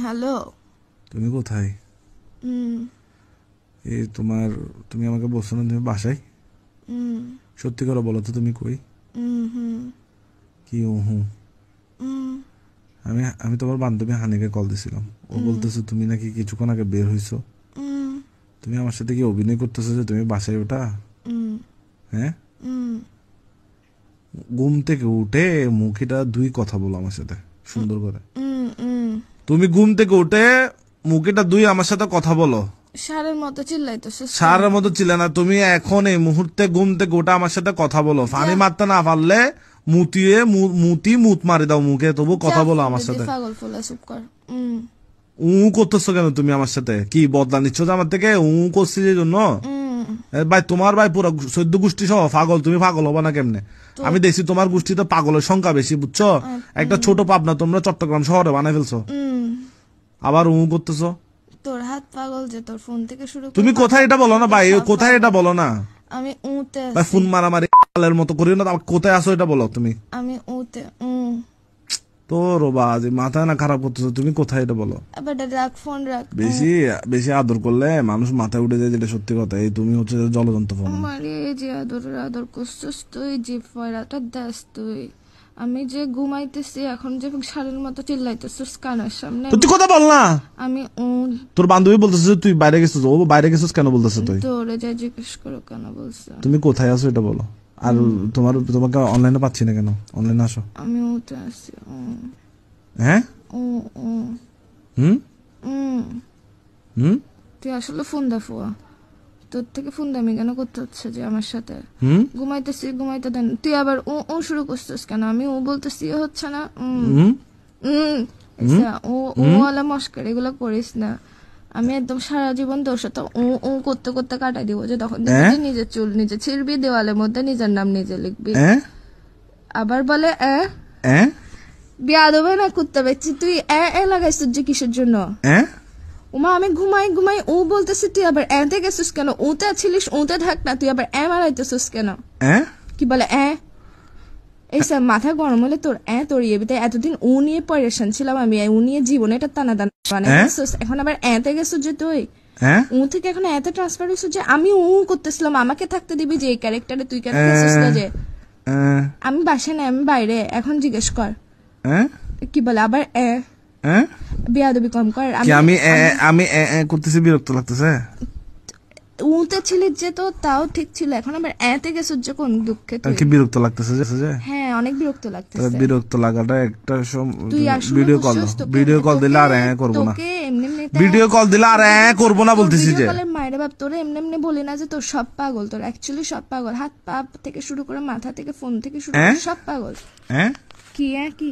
Hello. তুমি কোথায়? এই তুমি আমাকে বলছো না তুমি বাসায়? সত্যি করে বলো তো তুমি কই? কি আমি তোমার বান্ধবী হানিকে কল দিছিলাম, ও বলতেছে তুমি নাকি কিছুক্ষণ আগে বের হইছো। তুমি আমার সাথে কি অভিনয় করতেছো যে তুমি বাসায় ওটা? হ্যাঁ, ঘুম থেকে উঠে মুখিটা দুই কথা বলো আমার সাথে সুন্দর করে। তুমি ঘুম থেকে উঠে মুখিটা দুই আমার সাথে কথা বলো। সারের মতো চিল্লাইতেছো। সারের মতো চিল্লা না, তুমি এখন এই মুহূর্তে ঘুম থেকে উঠে আমার সাথে কথা বলো। পানি মারতে না পারলে মুত মারি দাও মুখে, তবু কথা বলো আমার সাথে। পাগল ফুলা চুপ কর। করতেছো কেন তুমি আমার সাথে? কি বদলা নিচ্ছ আমার থেকে? করছি যে জন্য ভাই, তোমার ভাই পুরো 14 গোষ্ঠী সহ পাগল। তুমি পাগল হবা না কেমনে? আমি দেখছি তোমার গোষ্ঠীতে পাগলের সংখ্যা বেশি, বুঝছো? একটা ছোট পাবনা তোমরা চট্টগ্রাম শহরে বানাই ফেলছো, আবার করতেছো। তোর হাত পাগল যে তোর ফোন থেকে শুরু। তুমি কোথায় এটা বলো না ভাই, কোথায় এটা বলো না। আমি উতে ভাই ফোন মারামারি এর মতো করিও না, কোথায় আছো এটা বলো তুমি। আমি উতে তোর বাজ মাথা না খারাপ করতেছো, তুমি কোথায় এটা বলো। এবার রাখ, ফোন রাখ। বেশি বেশি আদর করলে মানুষ মাথায় উঠে যায়, যেটা সত্যি কথা। এই তুমি হচ্ছে জলযন্ত্র ফোন। আমারে যে আদর করছিস তুই, যে ফয়রাটা দাস তুই। আমি যে ঘুমাইতেছি এখন যে সারের মতো চিল্লাইতেছিস কানের সামনে। তুই কথা বল না। আমি তোর বান্ধবী বলতেছে তুই বাইরে গেছিস, ও বাইরে গেছিস কেন বলতেছে? তুই তোরে যা জিজ্ঞেস করো কেন বলছে। তুমি কোথায় আছো এটা বলো। আর তোমাকে অনলাইনে পাচ্ছি না কেন? অনলাইনে আসো। আমি উঠে আসছি। হ্যাঁ তুই আসলে ফোন দা ফুয়া, তোর থেকে ফোন দামি কেন করতে হচ্ছে যে আমার সাথে? ঘুমাইতেছি, ঘুমাইতে দেন। তুই আবার ও শুরু করছিস কেন? আমি ও বলতেছি হচ্ছে না। ওলা মস্কার এগুলো করিস না। আমি একদম সারা জীবন তোর সাথে ও করতে করতে কাটাই দিব, যে তখন নিজের চুল নিজে ছিড়বি, দেওয়ালের মধ্যে নিজের নাম নিজে লিখবি। আবার বলে বিয়া দেবে না কুত্তা বেচছি। তুই লাগাইছিস যে কিসের জন্য? ওমা আমি ঘুমাই ও বলতেছি, তুই আবার এতে গেছিস কেন? ওতে ছিলিস, ওতে থাক না, তুই আবার মারাইতেছিস কেন? কি বলে এইসব মাথা গরম হলে তোর তোর ইয়ে বিতে। এতদিন ও নিয়ে পরেশান ছিলাম আমি, ও নিয়ে জীবনে এটা টানা দানা বানাইছিস, এখন আবার এতে গেছিস যে তুই। ও থেকে এখন এতে ট্রান্সফার হয়েছিস যে আমি করতেছিলাম, আমাকে থাকতে দিবি যে এই ক্যারেক্টারে, তুই কেন গেছিস না? যে আমি বাসায় না, আমি বাইরে। এখন জিজ্ঞেস কর কি বলে আবার বেয়াদবি কম কর। আমি করতেছি, বিরক্ত লাগতেছে। উতে ছিলি যে তো তাও ঠিক ছিল, এখন আবার এতে গেছিস যে কোন দুঃখে? কি বিরক্ত লাগতেছে? হ্যাঁ অনেক বিরক্ত লাগতেছে। বিরক্ত লাগাটা একটা ভিডিও কল দিলে আর করবো না। ভিডিও কল দিলে আর করবো না বলতেছি যে। মায়ের বাপ তোরে এমনি বলি না যে তোর সব পাগল, তোর অ্যাকচুয়ালি সব পাগল। হাত পা থেকে শুরু করে মাথা থেকে ফোন থেকে শুরু করে সব পাগল। হ্যাঁ কি কি